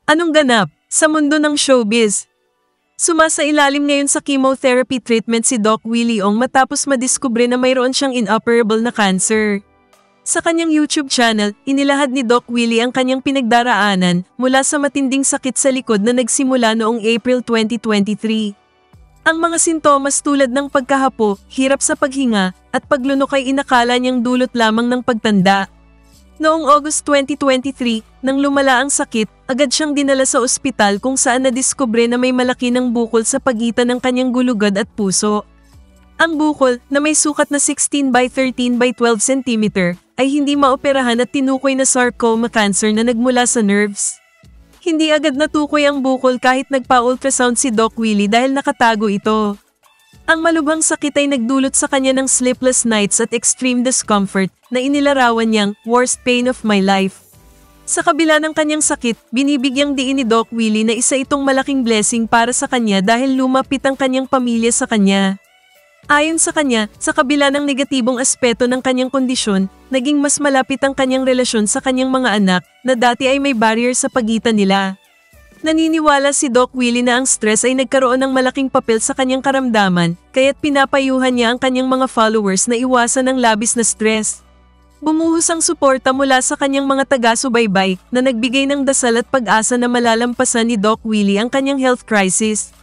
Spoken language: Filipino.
Anong ganap sa mundo ng showbiz? Sumasailalim ngayon sa chemotherapy treatment si Doc Willie Ong matapos madiskubre na mayroon siyang inoperable na cancer. Sa kanyang YouTube channel, inilahad ni Doc Willie ang kanyang pinagdaraanan mula sa matinding sakit sa likod na nagsimula noong April 2023. Ang mga sintomas tulad ng pagkahapo, hirap sa paghinga, at paglunok ay inakala niyang dulot lamang ng pagtanda. Noong August 2023, nang lumala ang sakit, agad siyang dinala sa ospital kung saan nadiskubre na may malaki ng bukol sa pagitan ng kanyang gulugad at puso. Ang bukol, na may sukat na 16 by 13 by 12 cm, ay hindi maoperahan at tinukoy na sarcoma cancer na nagmula sa nerves. Hindi agad natukoy ang bukol kahit nagpa-ultrasound si Doc Willie dahil nakatago ito. Ang malubhang sakit ay nagdulot sa kanya ng sleepless nights at extreme discomfort na inilarawan niyang worst pain of my life. Sa kabila ng kanyang sakit, binibigyang diin ni Doc Willie na isa itong malaking blessing para sa kanya dahil lumapit ang kanyang pamilya sa kanya. Ayon sa kanya, sa kabila ng negatibong aspeto ng kanyang kondisyon, naging mas malapit ang kanyang relasyon sa kanyang mga anak na dati ay may barrier sa pagitan nila. Naniniwala si Doc Willie na ang stress ay nagkaroon ng malaking papel sa kanyang karamdaman, kaya't pinapayuhan niya ang kanyang mga followers na iwasan ang labis na stress. Bumuhos ang suporta mula sa kanyang mga taga-subaybay na nagbigay ng dasal at pag-asa na malalampasan ni Doc Willie ang kanyang health crisis.